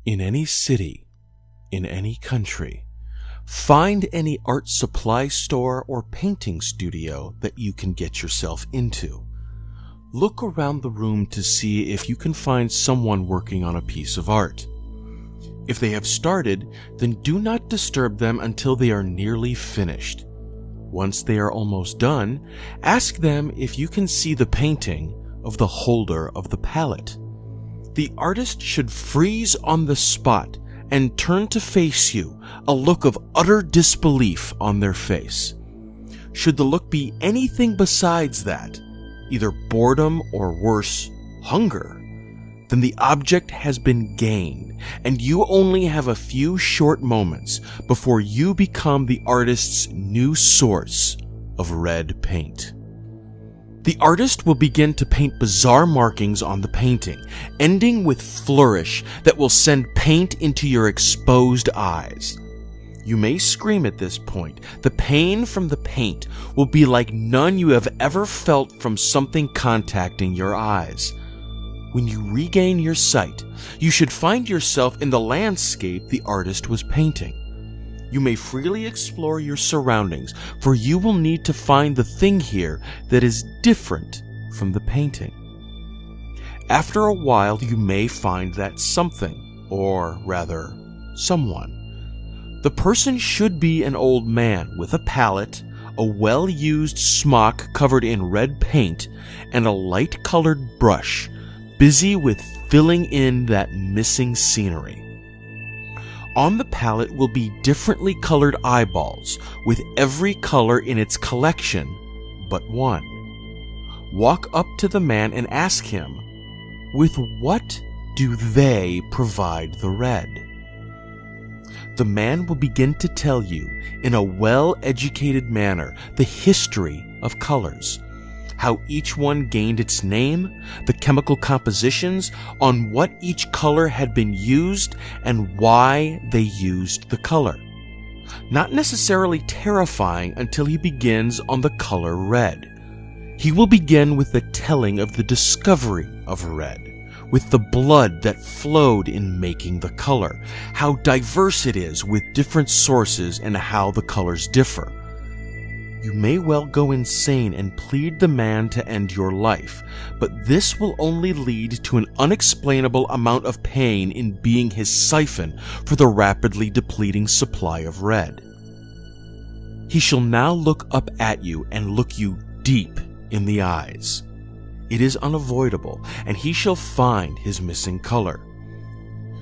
In any city, in any country, find any art supply store or painting studio that you can get yourself into. Look around the room to see if you can find someone working on a piece of art. If they have started, then do not disturb them until they are nearly finished. Once they are almost done, ask them if you can see the painting of the holder of the palette. The artist should freeze on the spot and turn to face you, a look of utter disbelief on their face. Should the look be anything besides that, either boredom or worse, hunger, then the object has been gained, and you only have a few short moments before you become the artist's new source of red paint. The artist will begin to paint bizarre markings on the painting, ending with flourish that will send paint into your exposed eyes. You may scream at this point. The pain from the paint will be like none you have ever felt from something contacting your eyes. When you regain your sight, you should find yourself in the landscape the artist was painting. You may freely explore your surroundings, for you will need to find the thing here that is different from the painting. After a while, you may find that something, or rather, someone. The person should be an old man with a palette, a well-used smock covered in red paint, and a light-colored brush, busy with filling in that missing scenery. On the palette will be differently colored eyeballs, with every color in its collection but one. Walk up to the man and ask him, with what do they provide the red? The man will begin to tell you, in a well-educated manner, the history of colors, how each one gained its name, the chemical compositions, on what each color had been used, and why they used the color. Not necessarily terrifying until he begins on the color red. He will begin with the telling of the discovery of red, with the blood that flowed in making the color, how diverse it is with different sources and how the colors differ. You may well go insane and plead the man to end your life, but this will only lead to an unexplainable amount of pain in being his siphon for the rapidly depleting supply of red. He shall now look up at you and look you deep in the eyes. It is unavoidable, and he shall find his missing color.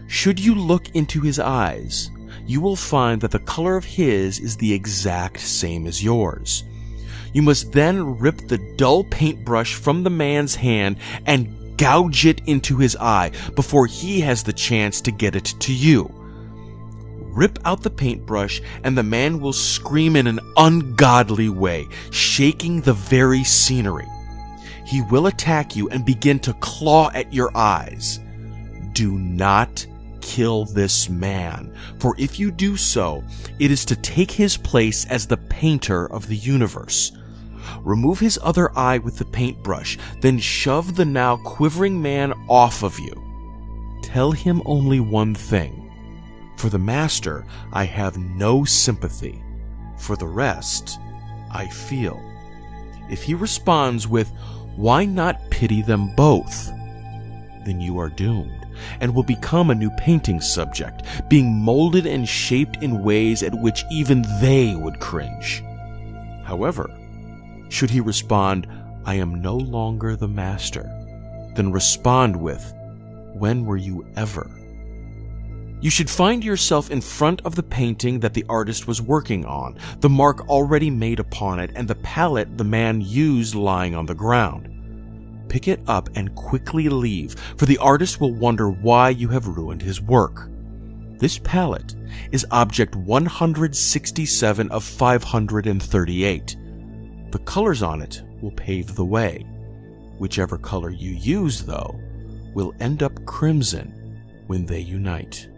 Should you look into his eyes, you will find that the color of his is the exact same as yours. You must then rip the dull paintbrush from the man's hand and gouge it into his eye before he has the chance to get it to you. Rip out the paintbrush, and the man will scream in an ungodly way, shaking the very scenery. He will attack you and begin to claw at your eyes. Do not kill this man, for if you do so, it is to take his place as the painter of the universe. Remove his other eye with the paintbrush, then shove the now quivering man off of you. Tell him only one thing. For the master, I have no sympathy. For the rest, I feel. If he responds with, "Why not pity them both?" then you are doomed, and will become a new painting subject, being molded and shaped in ways at which even they would cringe. However, should he respond, "I am no longer the master," then respond with, "When were you ever?" You should find yourself in front of the painting that the artist was working on, the mark already made upon it, and the palette the man used lying on the ground. Pick it up and quickly leave, for the artist will wonder why you have ruined his work. This palette is object 167 of 538. The colors on it will pave the way. Whichever color you use, though, will end up crimson when they unite.